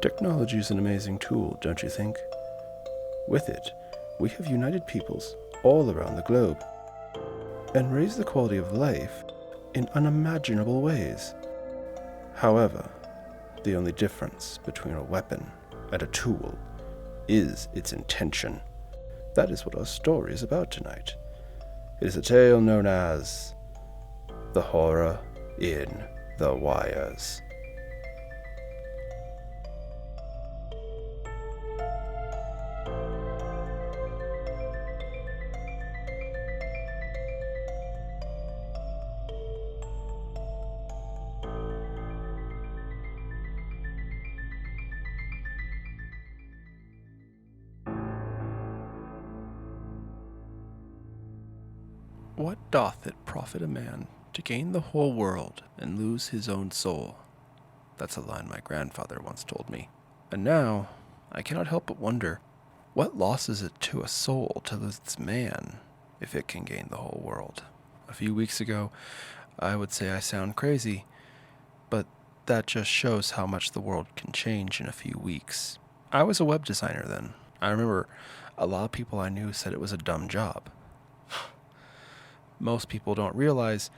Technology is an amazing tool, don't you think? With it, we have united peoples all around the globe and raised the quality of life in unimaginable ways. However, the only difference between a weapon and a tool is its intention. That is what our story is about tonight. It is a tale known as The Horror in the Wires. What doth it profit a man to gain the whole world and lose his own soul? That's a line my grandfather once told me. And now, I cannot help but wonder, what loss is it to a soul to lose its man if it can gain the whole world? A few weeks ago, I would say I sound crazy, but that just shows how much the world can change in a few weeks. I was a web designer then. I remember a lot of people I knew said it was a dumb job. Most people don't realize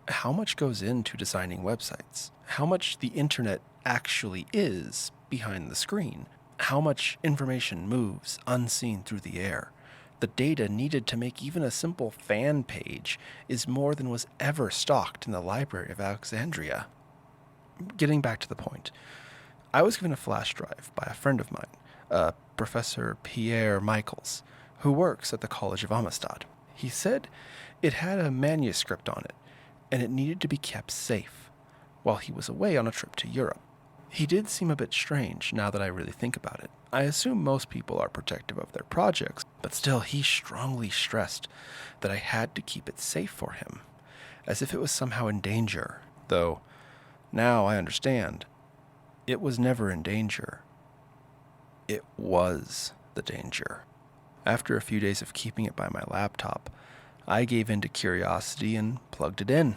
how much goes into designing websites, how much the internet actually is behind the screen, how much information moves unseen through the air. The data needed to make even a simple fan page is more than was ever stocked in the Library of Alexandria. Getting back to the point, I was given a flash drive by a friend of mine, Professor Pierre Michaels, who works at the College of Amistad. He said it had a manuscript on it, and it needed to be kept safe while he was away on a trip to Europe. He did seem a bit strange now that I really think about it. I assume most people are protective of their projects, but still he strongly stressed that I had to keep it safe for him, as if it was somehow in danger, though now I understand. It was never in danger. It was the danger. After a few days of keeping it by my laptop, I gave in to curiosity and plugged it in.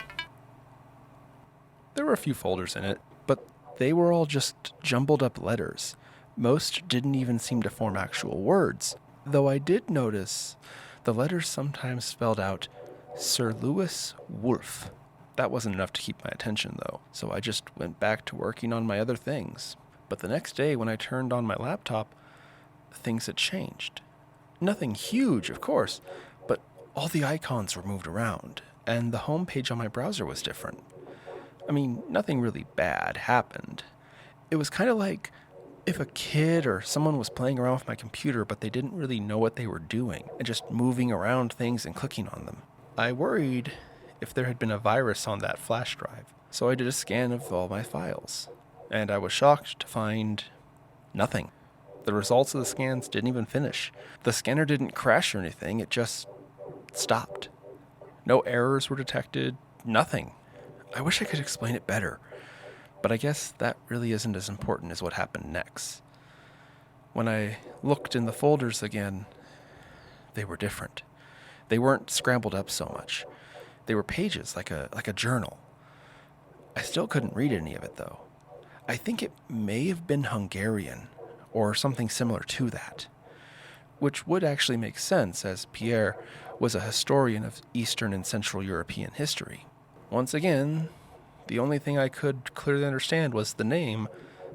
There were a few folders in it, but they were all just jumbled up letters. Most didn't even seem to form actual words, though I did notice the letters sometimes spelled out Sir Lewis Wolfe. That wasn't enough to keep my attention, though, so I just went back to working on my other things. But the next day, when I turned on my laptop, things had changed. Nothing huge, of course, but all the icons were moved around, and the home page on my browser was different. I mean, nothing really bad happened. It was kind of like if a kid or someone was playing around with my computer, but they didn't really know what they were doing, and just moving around things and clicking on them. I worried if there had been a virus on that flash drive, so I did a scan of all my files, and I was shocked to find nothing. The results of the scans didn't even finish. The scanner didn't crash or anything, it just stopped. No errors were detected, nothing. I wish I could explain it better, but I guess that really isn't as important as what happened next. When I looked in the folders again, they were different. They weren't scrambled up so much. They were pages, like a journal. I still couldn't read any of it, though. I think it may have been Hungarian, or something similar to that, which would actually make sense, as Pierre was a historian of Eastern and Central European history. Once again, the only thing I could clearly understand was the name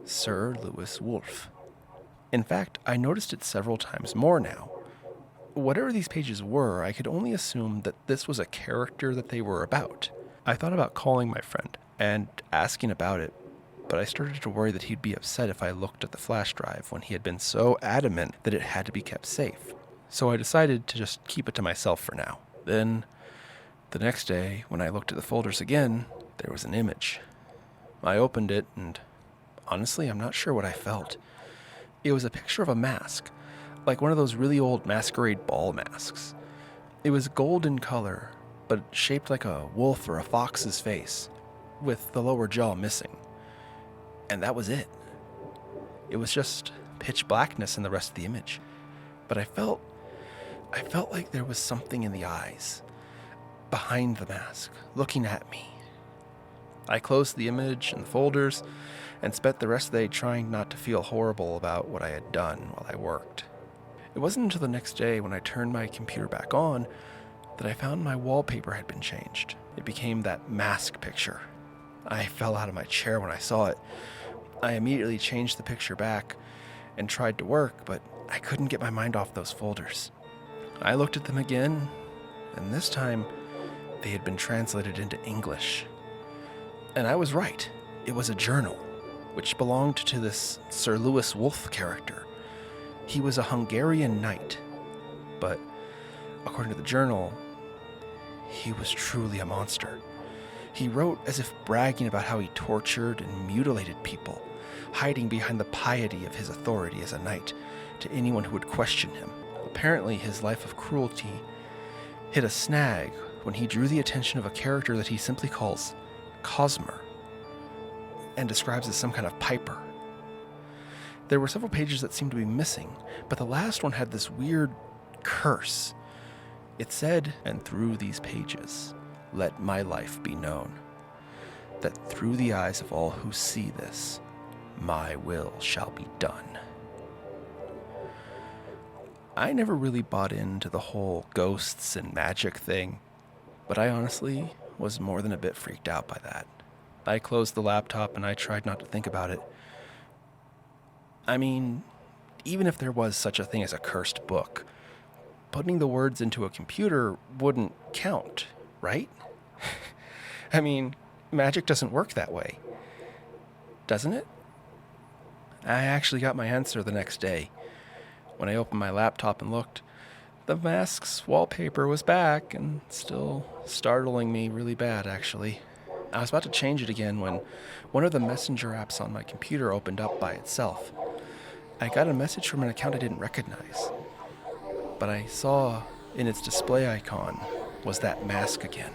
Sir Lewis Wolfe. In fact, I noticed it several times more now. Whatever these pages were, I could only assume that this was a character that they were about. I thought about calling my friend and asking about it, but I started to worry that he'd be upset if I looked at the flash drive when he had been so adamant that it had to be kept safe. So I decided to just keep it to myself for now. Then, the next day, when I looked at the folders again, there was an image. I opened it, and honestly, I'm not sure what I felt. It was a picture of a mask, like one of those really old masquerade ball masks. It was gold in color, but shaped like a wolf or a fox's face, with the lower jaw missing. And that was it. It was just pitch blackness in the rest of the image. But I felt like there was something in the eyes, behind the mask, looking at me. I closed the image and the folders, and spent the rest of the day trying not to feel horrible about what I had done while I worked. It wasn't until the next day when I turned my computer back on that I found my wallpaper had been changed. It became that mask picture. I fell out of my chair when I saw it. I immediately changed the picture back and tried to work, but I couldn't get my mind off those folders. I looked at them again, and this time they had been translated into English. And I was right. It was a journal, which belonged to this Sir Lewis Wolf character. He was a Hungarian knight, but according to the journal, he was truly a monster. He wrote as if bragging about how he tortured and mutilated people, hiding behind the piety of his authority as a knight to anyone who would question him. Apparently, his life of cruelty hit a snag when he drew the attention of a character that he simply calls Cosmer and describes as some kind of piper. There were several pages that seemed to be missing, but the last one had this weird curse. It said, "And through these pages, let my life be known, that through the eyes of all who see this, my will shall be done." I never really bought into the whole ghosts and magic thing, but I honestly was more than a bit freaked out by that. I closed the laptop and I tried not to think about it. I mean, even if there was such a thing as a cursed book, putting the words into a computer wouldn't count, right? I mean, magic doesn't work that way, doesn't it? I actually got my answer the next day. When I opened my laptop and looked, the mask's wallpaper was back and still startling me really bad, actually. I was about to change it again when one of the messenger apps on my computer opened up by itself. I got a message from an account I didn't recognize, but I saw in its display icon was that mask again.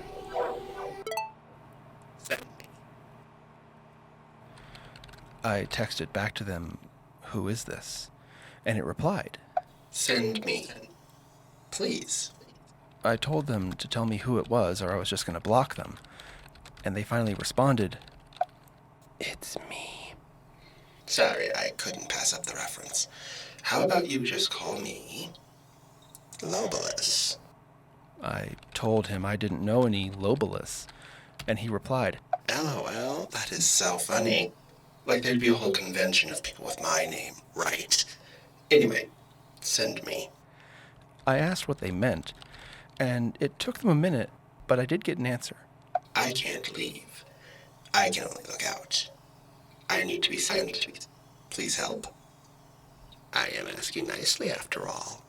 I texted back to them, "Who is this?" And it replied, "Send me, please." I told them to tell me who it was or I was just going to block them. And they finally responded, "It's me." Sorry, I couldn't pass up the reference. How about you just call me Globalist? I told him I didn't know any Globalists, and he replied, LOL, that is so funny. Like there'd be a whole convention of people with my name, right? Anyway, send me. I asked what they meant, and it took them a minute, but I did get an answer. I can't leave. I can only look out. I need to be sent. Please help. I am asking nicely after all.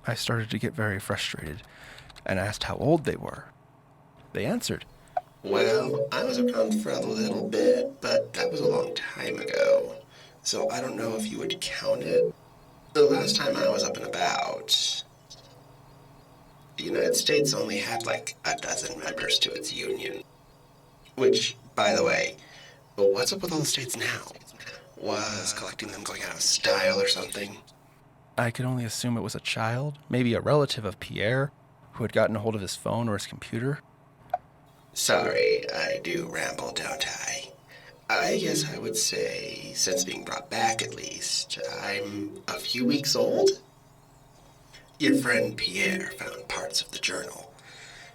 I started to get very frustrated and asked how old they were. They answered, Well, I was around for a little bit, but that was a long time ago. So I don't know if you would count it. The last time I was up and about, the United States only had like a dozen members to its union. Which, by the way, what's up with all the states now? Was collecting them going out of style or something? I could only assume it was a child, maybe a relative of Pierre, who had gotten a hold of his phone or his computer. Sorry, I do ramble, don't I? I guess I would say, since being brought back at least, I'm a few weeks old? Your friend Pierre found parts of the journal,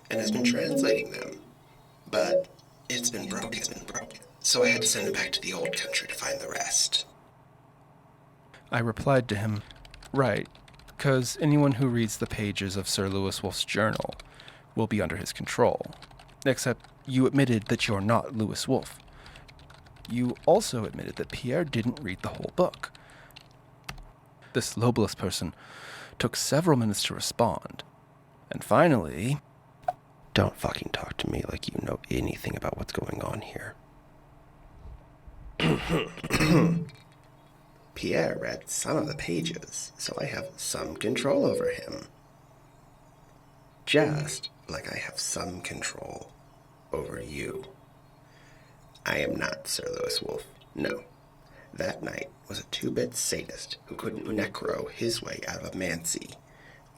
and has been translating them. But it's been broken. So I had to send it back to the old country to find the rest. I replied to him, "Right, 'cause anyone who reads the pages of Sir Lewis Wolf's journal will be under his control. Except you admitted that you're not Lewis Wolf. You also admitted that Pierre didn't read the whole book." This Globalist person took several minutes to respond. And finally, "Don't fucking talk to me like you know anything about what's going on here." Pierre read some of the pages, so I have some control over him. Just like I have some control over you. I am not Sir Lewis Wolf, no. That knight was a two-bit sadist who couldn't necro his way out of a mancy.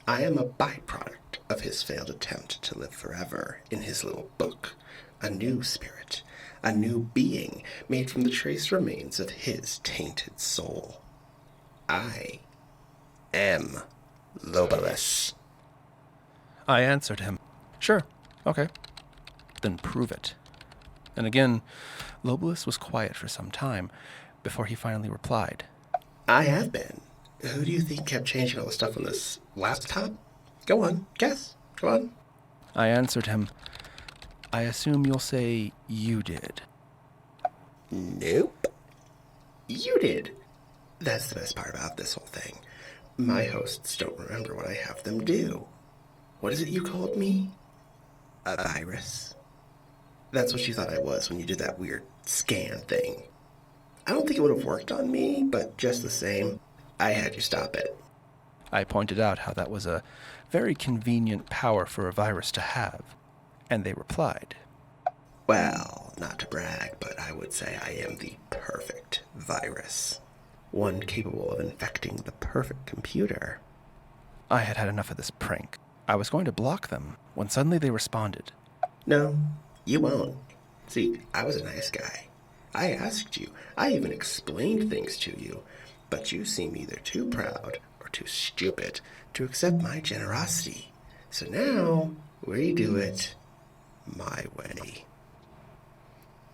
I am a byproduct of his failed attempt to live forever in his little book, a new spirit, a new being made from the trace remains of his tainted soul. I am Globalist. I answered him, "Sure, okay, then prove it." And again, Globalist was quiet for some time before he finally replied, I have been. Who do you think kept changing all the stuff on this laptop? Go on, guess. Go on. I answered him, "I assume you'll say you did." Nope. You did. That's the best part about this whole thing. My hosts don't remember what I have them do. What is it you called me? A virus. That's what you thought I was when you did that weird scan thing. I don't think it would have worked on me, but just the same, I had you stop it. I pointed out how that was a very convenient power for a virus to have, and they replied, Well, not to brag, but I would say I am the perfect virus. One capable of infecting the perfect computer. I had had enough of this prank. I was going to block them when suddenly they responded, No, you won't. See, I was a nice guy. I asked you. I even explained things to you. But you seem either too proud or too stupid to accept my generosity. So now, we do it my way.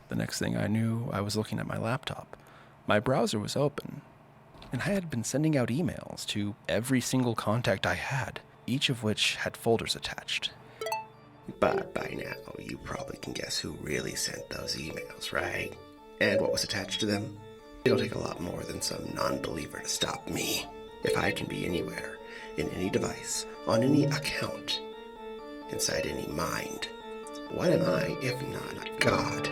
The next thing I knew, I was looking at my laptop. My browser was open, and I had been sending out emails to every single contact I had, each of which had folders attached. But by now, you probably can guess who really sent those emails, right? And what was attached to them? It'll take a lot more than some non-believer to stop me. If I can be anywhere, in any device, on any account, inside any mind, what am I if not God?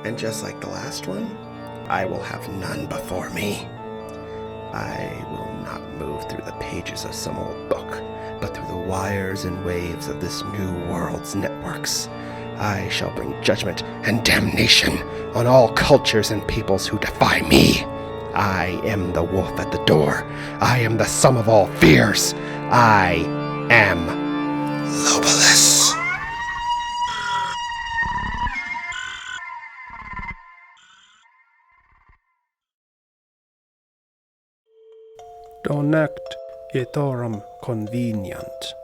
And just like the last one, I will have none before me. I will not move through the pages of some old book, but through the wires and waves of this new world's networks. I shall bring judgment and damnation on all cultures and peoples who defy me. I am the wolf at the door. I am the sum of all fears. I am Globalist. Donect etorum convenient.